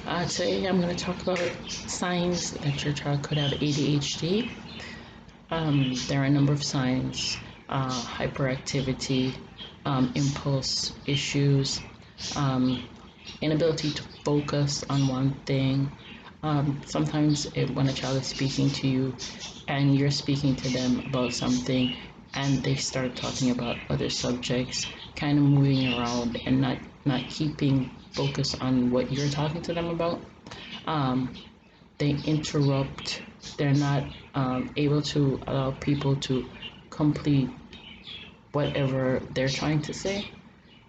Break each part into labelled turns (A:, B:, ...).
A: Today I'm going to talk about signs that your child could have ADHD. There are a number of signs: hyperactivity, impulse issues, um, inability to focus on one thing. Sometimes when a child is speaking to you and you're speaking to them about something and they start talking about other subjects, kind of moving around and not keeping focus on what you're talking to them about. Um, they interrupt. They're not able to allow people to complete whatever they're trying to say.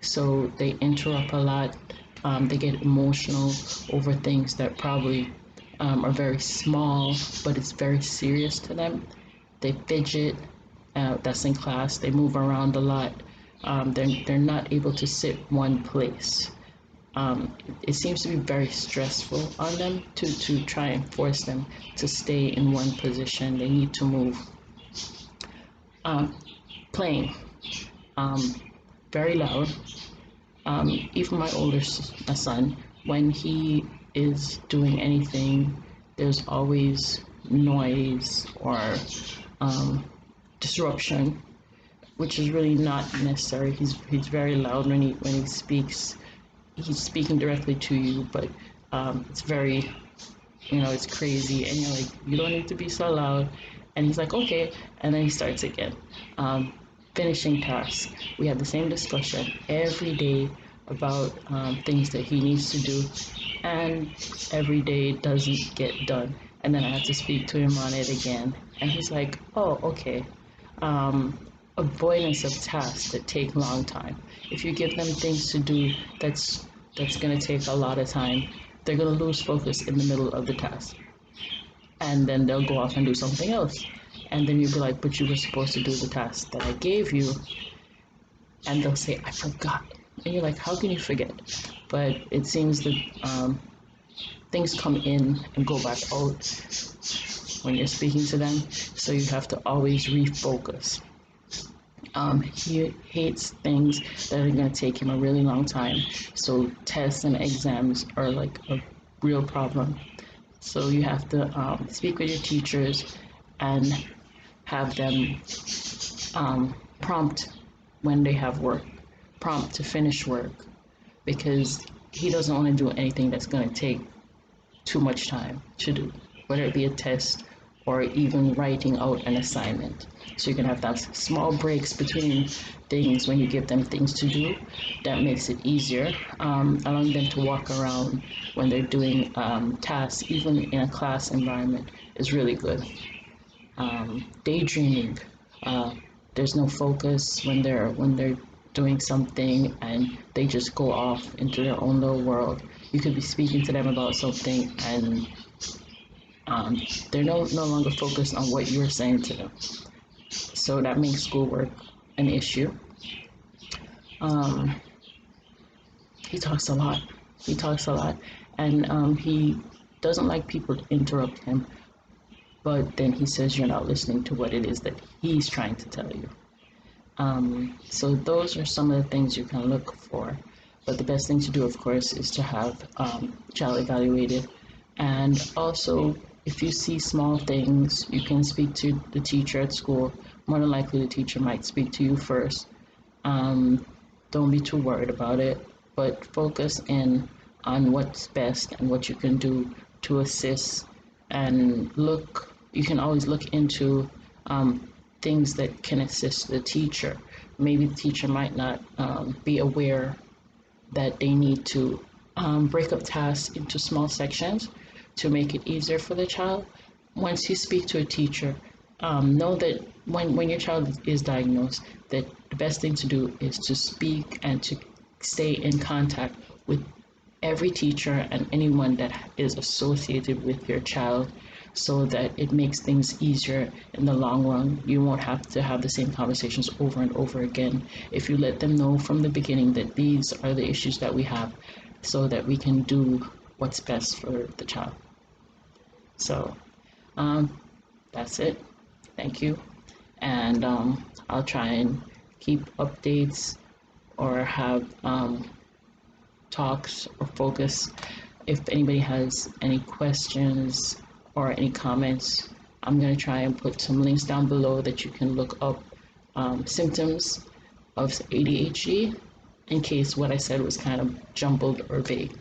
A: So they interrupt a lot. They get emotional over things that probably are very small, but it's very serious to them. They fidget. That's in class. They move around a lot. They're not able to sit one place. It seems to be very stressful on them to try and force them to stay in one position. They need to move. Um, Playing, um, very loud. Even my older son, when he is doing anything, there's always noise or um, disruption, which is really not necessary. He's very loud when he speaks. He's speaking directly to you, but it's very, it's crazy, and you're like, you don't need to be so loud. And he's like, okay, and then he starts again. Finishing tasks. We have the same discussion every day about things that he needs to do, and every day doesn't get done. And then I have to speak to him on it again, and he's like, oh, okay. Avoidance of tasks that take long time. If you give them things to do that's going to take a lot of time, they're going to lose focus in the middle of the task, and then they'll go off and do something else. And then you'll be like, but you were supposed to do the task that I gave you. And they'll say, I forgot. And you're like, how can you forget? But it seems that things come in and go back out when you're speaking to them. So you have to always refocus. He hates things that are going to take him a really long time. So tests and exams are like a real problem. So you have to speak with your teachers and have them prompt when they have work, prompt to finish work, because he doesn't want to do anything that's going to take too much time to do, whether it be a test or even writing out an assignment. So you can have that small breaks between things when you give them things to do. That makes it easier. Allowing them to walk around when they're doing tasks, even in a class environment, is really good. Daydreaming. Uh, there's no focus when they're doing something and they just go off into their own little world. You could be speaking to them about something and um, they're no longer focused on what you're saying to them. So that makes schoolwork an issue. Um, he talks a lot. He talks a lot, and he doesn't like people to interrupt him. But then he says you're not listening to what it is that he's trying to tell you. So those are some of the things you can look for. But the best thing to do, of course, is to have child evaluated. And also, if you see small things, you can speak to the teacher at school. More than likely, the teacher might speak to you first. Um, don't be too worried about it, but focus in on what's best and what you can do to assist. And look, you can always look into things that can assist the teacher. Maybe the teacher might not be aware that they need to break up tasks into small sections to make it easier for the child. Once you speak to a teacher, know that when your child is diagnosed, that the best thing to do is to speak and to stay in contact with every teacher and anyone that is associated with your child, so that it makes things easier in the long run. You won't have to have the same conversations over and over again if you let them know from the beginning that these are the issues that we have, so that we can do what's best for the child. So that's it. Thank you. And I'll try and keep updates or have talks or focus if anybody has any questions or any comments, I'm going to try and put some links down below that you can look up symptoms of ADHD in case what I said was kind of jumbled or vague.